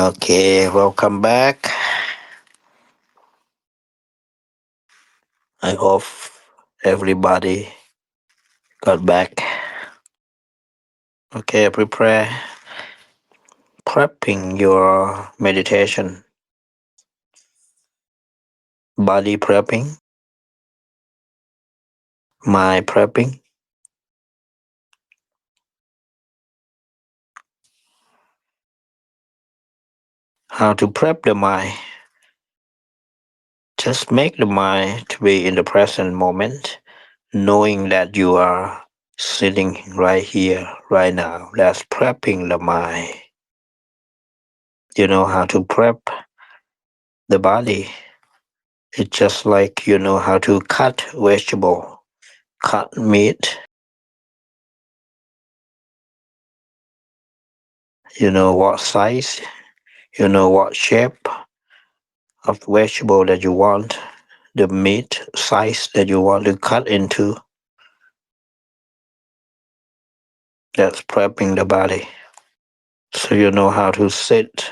Okay, welcome back. I hope everybody got back. Okay, prepping your meditation, body prepping, mind prepping. How to prep the mind? Just make the mind to be in the present moment, knowing that you are sitting right here, right now. That's prepping the mind. You know how to prep the body. It's just like you know how to cut vegetable, cut meat. You know what size, you know what shape of vegetable that you want, the meat size that you want to cut into. That's prepping the body. So you know how to sit,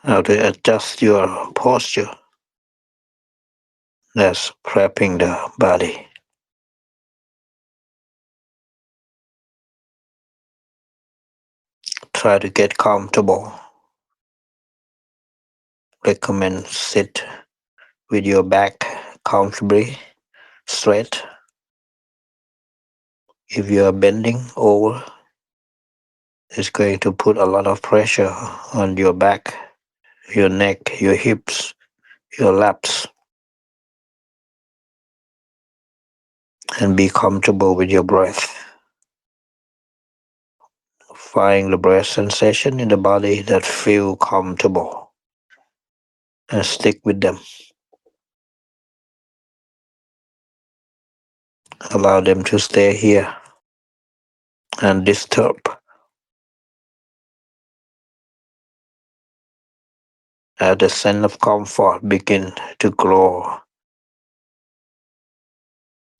how to adjust your posture. That's prepping the body. Try to get comfortable. Recommend sit with your back comfortably straight. If you are bending over, it's going to put a lot of pressure on your back, your neck, your hips, your laps, and be comfortable with your breath. Find the breath sensation in the body that feel comfortable and stick with them. Allow them to stay here and disturb. As the sense of comfort begin to grow,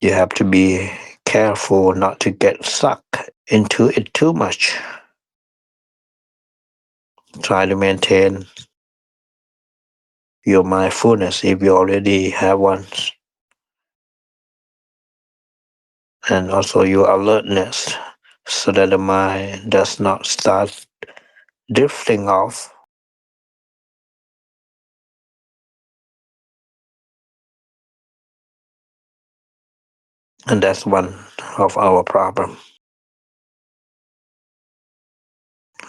you have to be careful not to get sucked into it too much. Try to maintain your mindfulness if you already have one, and also your alertness so that the mind does not start drifting off. And that's one of our problem.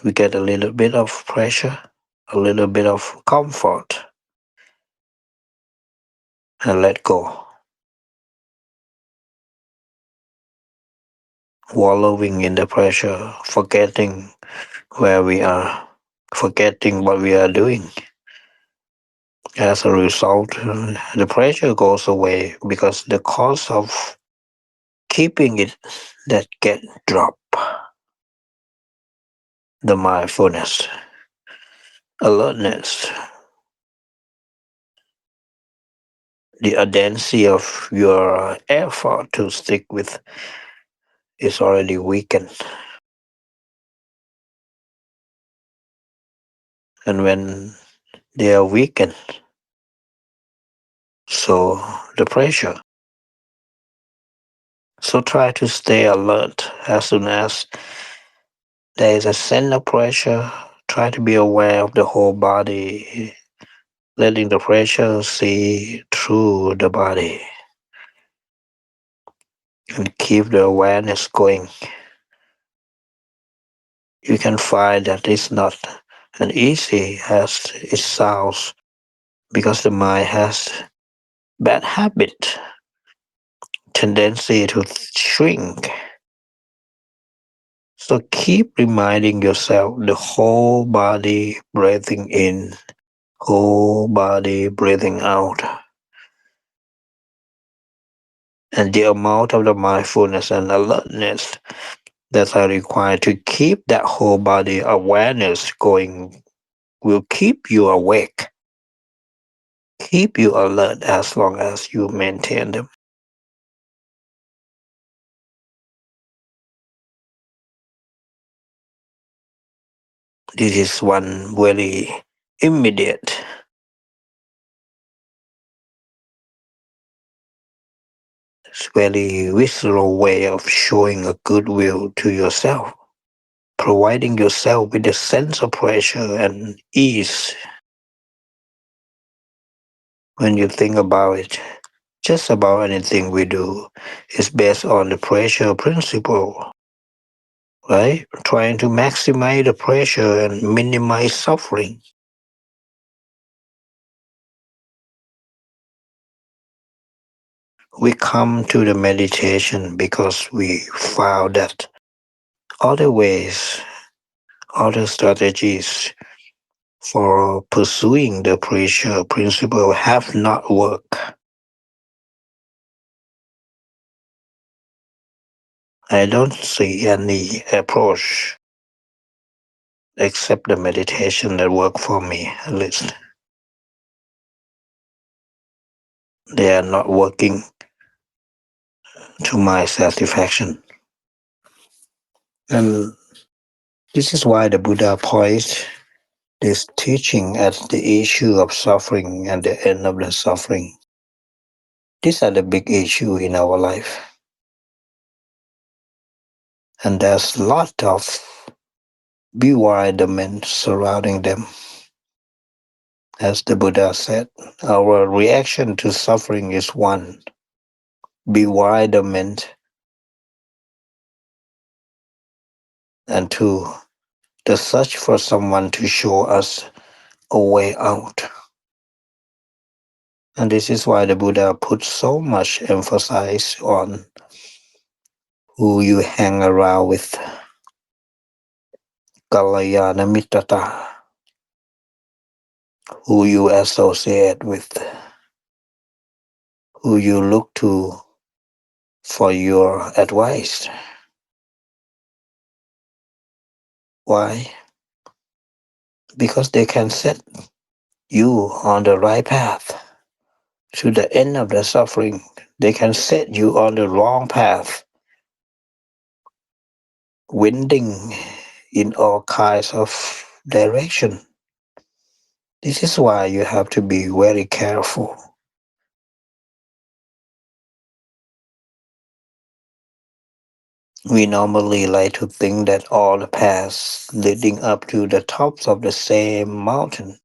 We get a little bit of pressure, a little bit of comfort, and let go. Wallowing in the pressure, forgetting where we are, forgetting what we are doing. As a result, the pressure goes away because the cost of keeping it that get dropped. The mindfulness, alertness, the urgency of your effort to stick with is already weakened. And when they are weakened, so the pressure. So try to stay alert as soon as there is a sense of pressure. Try to be aware of the whole body, letting the pressure see through the body and keep the awareness going. You can find that it's not as easy as it sounds because the mind has bad habit, tendency to shrink. So keep reminding yourself the whole body breathing in, whole body breathing out. And the amount of the mindfulness and alertness that are required to keep that whole body awareness going will keep you awake, keep you alert as long as you maintain them. This is one very immediate, very visceral way of showing a goodwill to yourself, providing yourself with a sense of pressure and ease. When you think about it, just about anything we do is based on the pressure principle, right? Trying to maximize the pressure and minimize suffering. We come to the meditation because we found that other ways, other strategies for pursuing the pressure principle have not worked. I don't see any approach except the meditation that work for me, at least. They are not working to my satisfaction. And this is why the Buddha points this teaching at the issue of suffering and the end of the suffering. These are the big issue in our life. And there's a lot of bewilderment surrounding them. As the Buddha said, our reaction to suffering is one, bewilderment, and two, the search for someone to show us a way out. And this is why the Buddha put so much emphasis on who you hang around with, Kalyana Mitrata, who you associate with, who you look to for your advice. Why? Because they can set you on the right path to the end of the suffering. They can set you on the wrong path, winding in all kinds of direction. This is why you have to be very careful. We normally like to think that all the paths leading up to the tops of the same mountain,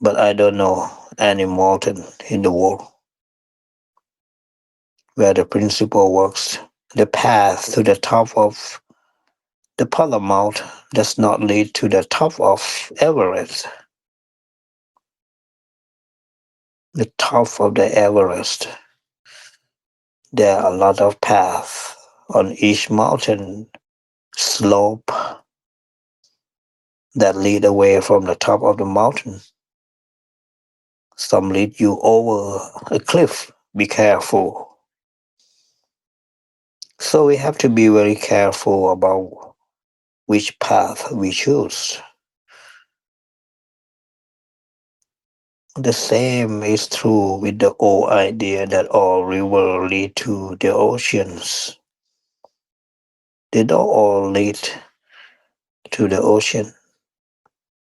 but I don't know any mountain in the world where the principle works. The path to the top of the Polar Mount does not lead to the top of Everest. The top of the Everest, there are a lot of paths on each mountain slope that lead away from the top of the mountain. Some lead you over a cliff. Be careful. So we have to be very careful about which path we choose. The same is true with the old idea that all rivers lead to the oceans. They don't all lead to the ocean.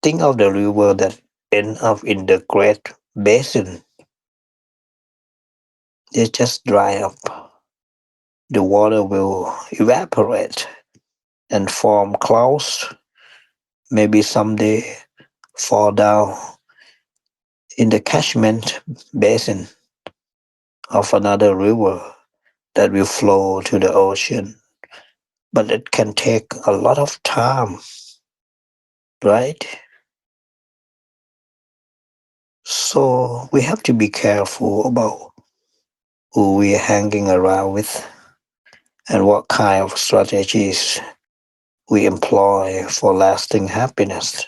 Think of the river that end up in the Great Basin. They just dry up. The water will evaporate and form clouds. Maybe someday fall down in the catchment basin of another river that will flow to the ocean. But it can take a lot of time, right? So we have to be careful about who we are hanging around with and what kind of strategies we employ for lasting happiness.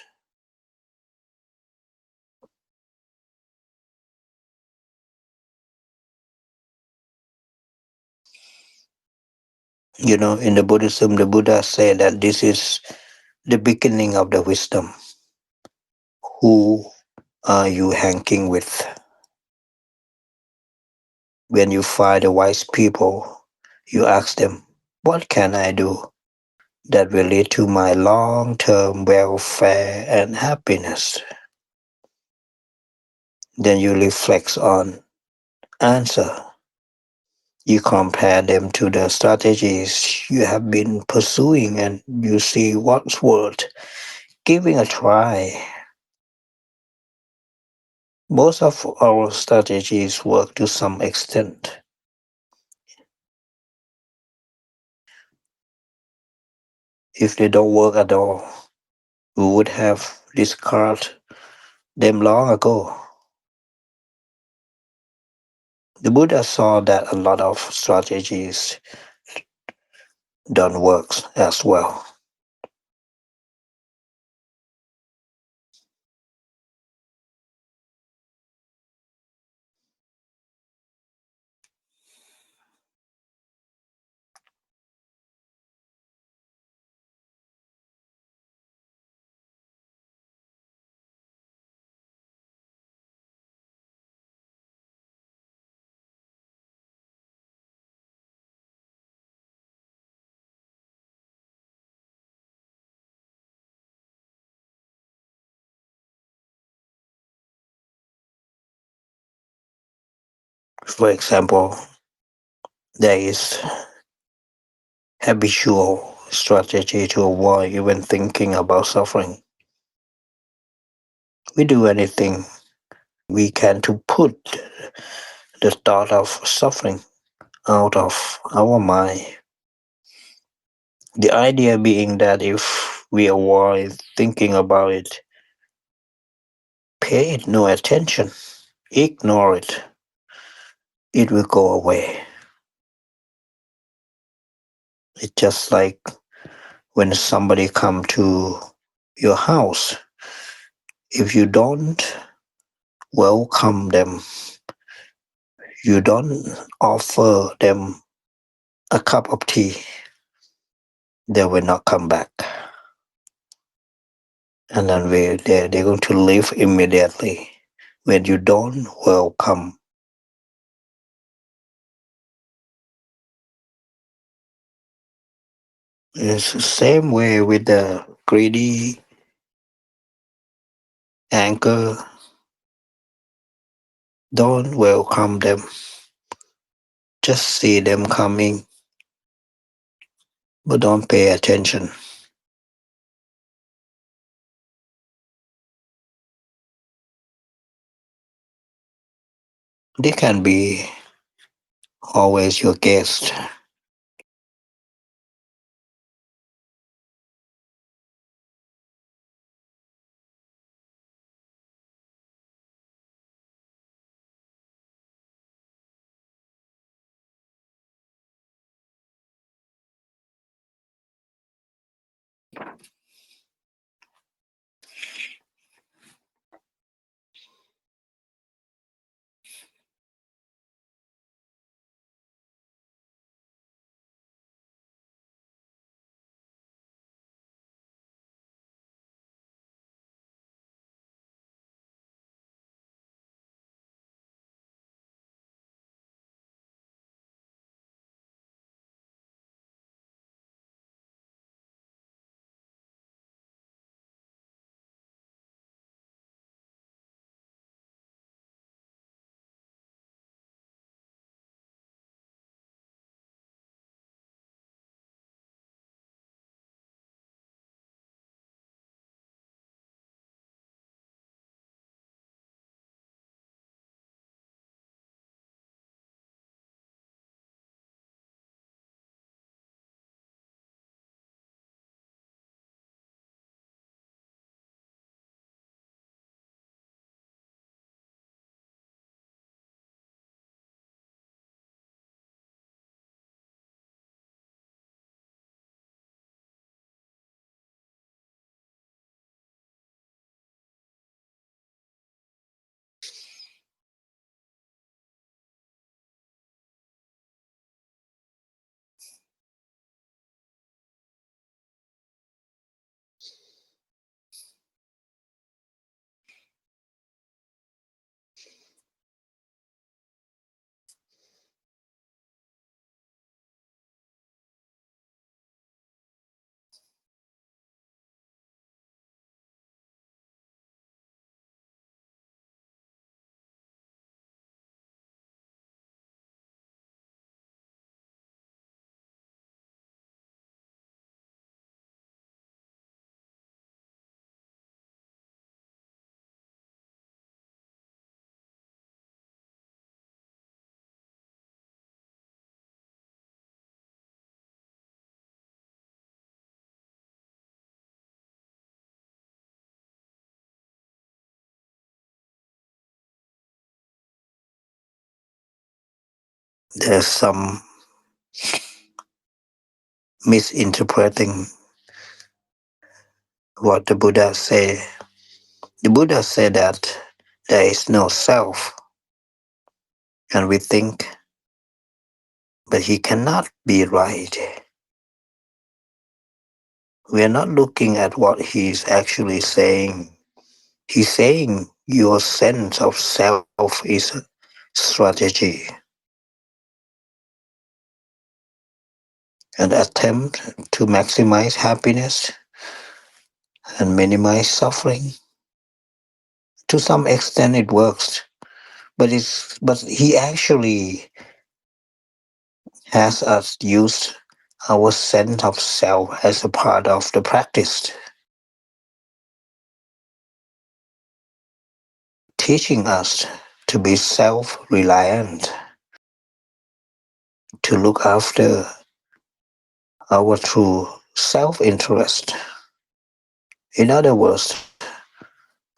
You know, in the Buddhism, the Buddha said that this is the beginning of the wisdom. Who are you hanging with? When you find the wise people, you ask them, what can I do? that will lead to my long-term welfare and happiness. Then you reflect on answer. You compare them to the strategies you have been pursuing and you see what's worth giving a try. Most of our strategies work to some extent. If they don't work at all, we would have discarded them long ago. The Buddha saw that a lot of strategies don't work as well. For example, there is habitual strategy to avoid even thinking about suffering. We do anything we can to put the thought of suffering out of our mind. The idea being that if we avoid thinking about it, pay it no attention, ignore it, it will go away. It's just like when somebody come to your house, if you don't welcome them, you don't offer them a cup of tea, they will not come back. And then they're going to leave immediately when you don't welcome. It's the same way with the greedy anger. Don't welcome them. Just see them coming, but don't pay attention. They can be always your guest. There's some misinterpreting what the Buddha say. The Buddha said that there is no self, and we think, but he cannot be right. We are not looking at what he's actually saying. He's saying your sense of self is a strategy, an attempt to maximize happiness and minimize suffering. To some extent, it works, but he actually has us use our sense of self as a part of the practice, teaching us to be self-reliant, to look after our true self-interest. In other words,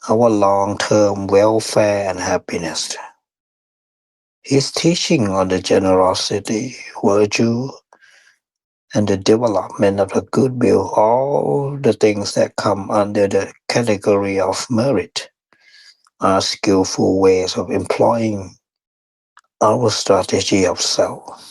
our long-term welfare and happiness. His teaching on the generosity, virtue, and the development of the goodwill, all the things that come under the category of merit, are skillful ways of employing our strategy of self.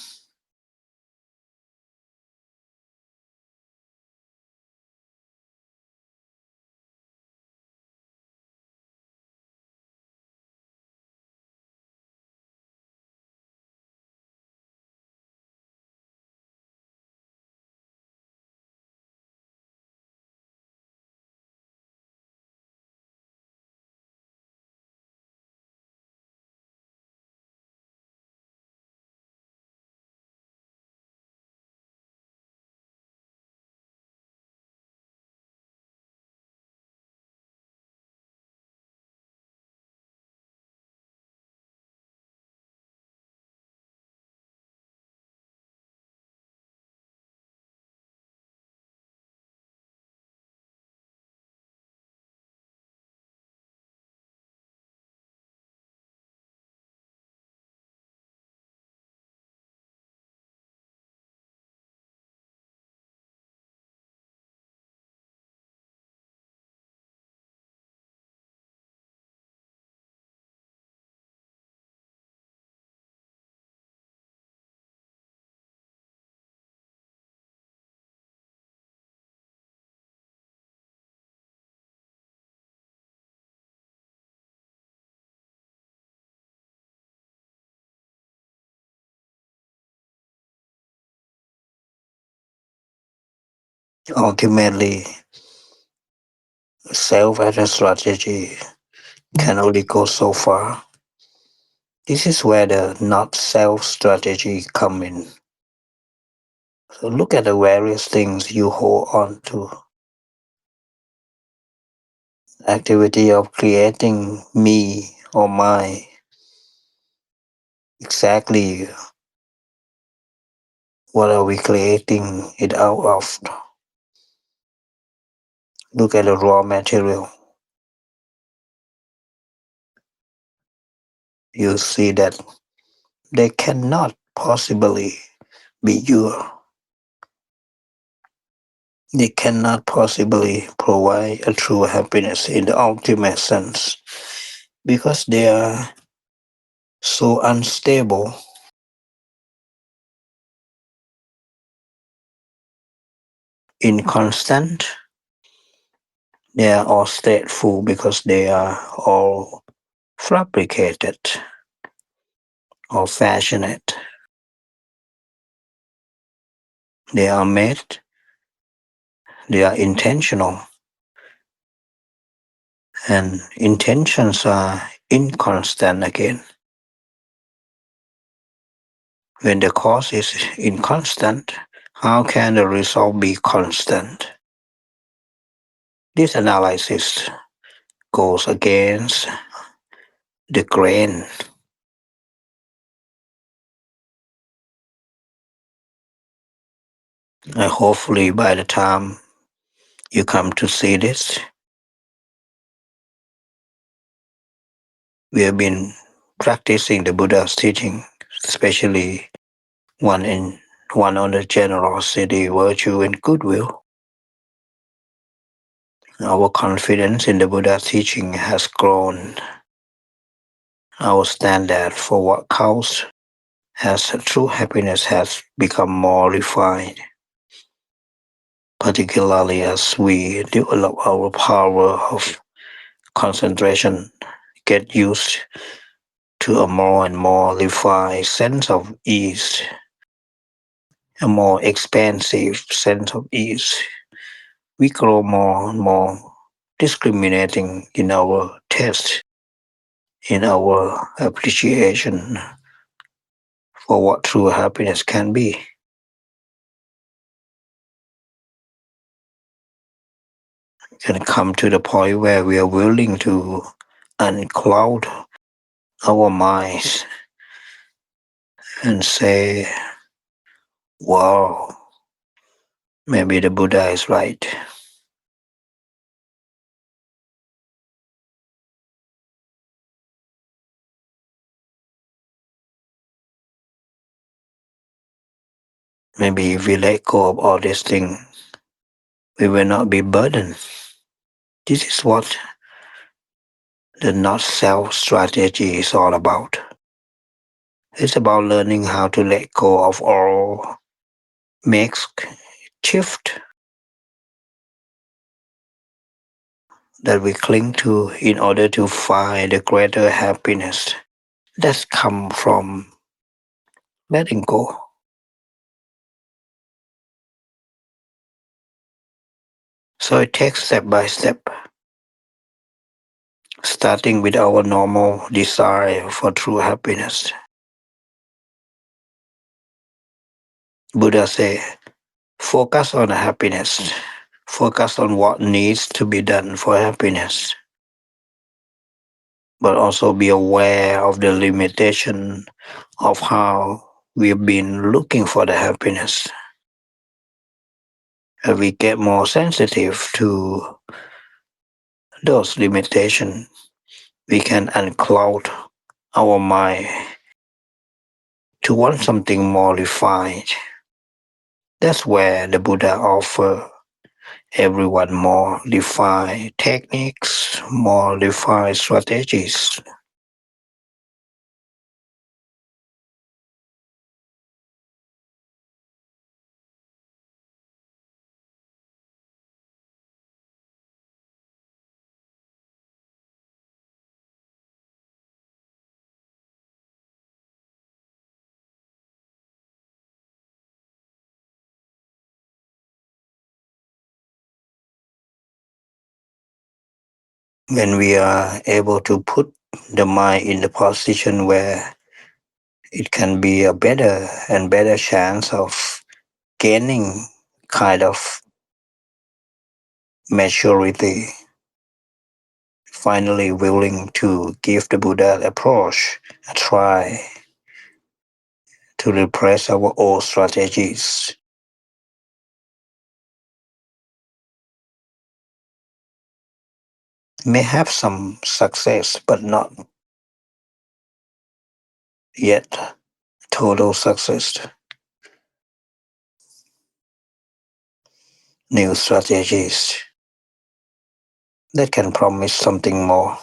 Ultimately, self as a strategy can only go so far. This is where the not self strategy come in. So look at the various things you hold on to. Activity of creating me or my. Exactly what are we creating it out of? Look at the raw material. You see that they cannot possibly be you. They cannot possibly provide a true happiness in the ultimate sense because they are so unstable, inconstant. They are all stateful because they are all fabricated or fashioned. They are made, they are intentional, and intentions are inconstant again. When the cause is inconstant, how can the result be constant? This analysis goes against the grain. And hopefully, by the time you come to see this, we have been practicing the Buddha's teaching especially one in one on the generosity, virtue, and goodwill. Our confidence in the Buddha's teaching has grown. Our standard for what counts as true happiness has become more refined, particularly as we develop our power of concentration, get used to a more and more refined sense of ease, a more expansive sense of ease. We grow more and more discriminating in our taste, in our appreciation for what true happiness can be. Can come to the point where we are willing to uncloud our minds and say, wow, maybe the Buddha is right. Maybe if we let go of all these things, we will not be burdened. This is what the not self strategy is all about. It's about learning how to let go of all makes shift that we cling to in order to find the greater happiness that's come from letting go. So it takes step by step, starting with our normal desire for true happiness. Buddha say, focus on happiness. Focus on what needs to be done for happiness, but also be aware of the limitation of how we've been looking for the happiness. As we get more sensitive to those limitations, we can uncloud our mind to want something more refined. That's where the Buddha offers everyone more refined techniques, more refined strategies. When we are able to put the mind in the position where it can be a better and better chance of gaining kind of maturity, finally willing to give the Buddha approach a try to repress our old strategies. May have some success, but not yet total success. New strategies that can promise something more.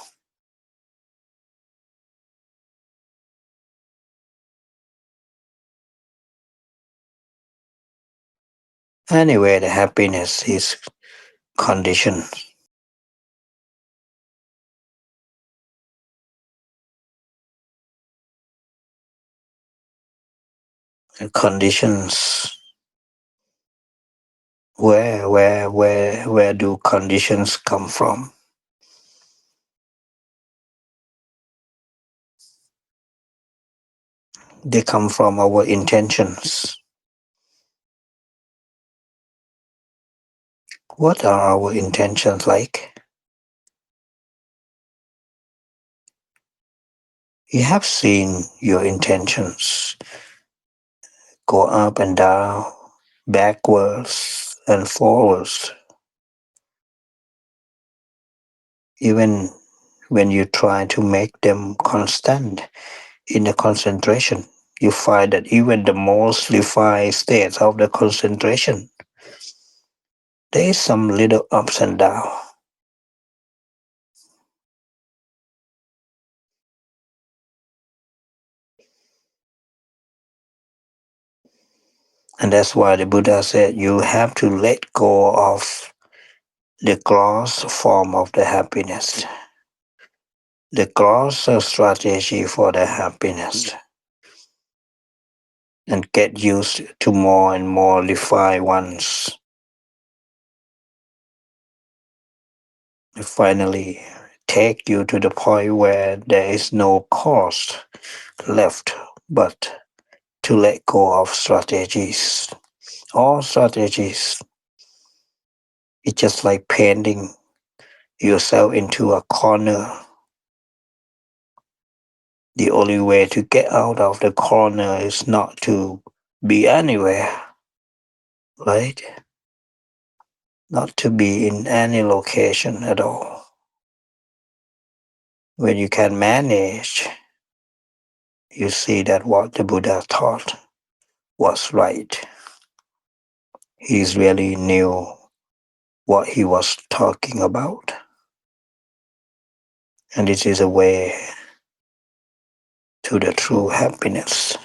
Anyway, the happiness is conditioned. And conditions, where do conditions come from? They come from our intentions. What are our intentions like? You have seen your intentions go up and down, backwards and forwards, even when you try to make them constant in the concentration. you find that even the most refined states of the concentration, there is some little ups and downs. And that's why the Buddha said you have to let go of the gross form of the happiness, the gross strategy for the happiness, and get used to more and more refined ones. Finally, take you to the point where there is no cost left but to let go of strategies. All strategies, it's just like painting yourself into a corner. The only way to get out of the corner is not to be anywhere, right? Not to be in any location at all. When you can manage, you see that what the Buddha taught was right. He really knew what he was talking about. And it is a way to the true happiness.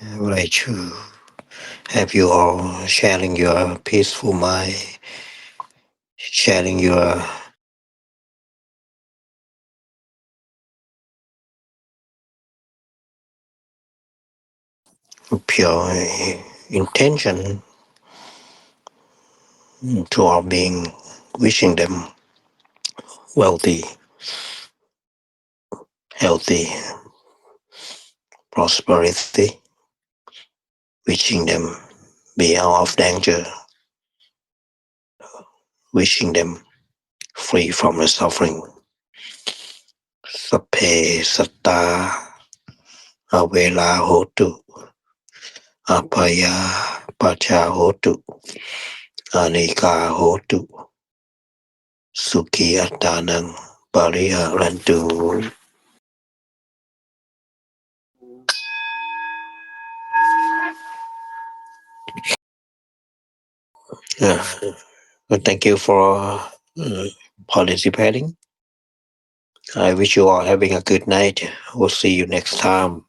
I would like to have you all sharing your peaceful mind, sharing your pure intention to our being, wishing them wealthy, healthy, prosperity, wishing them be out of danger, wishing them free from the suffering. Sape satta avela hotu, apaya pacha hotu, anika hotu, suki atanang pariharantu. Yeah. Well, thank you for participating. I wish you all having a good night. We'll see you next time.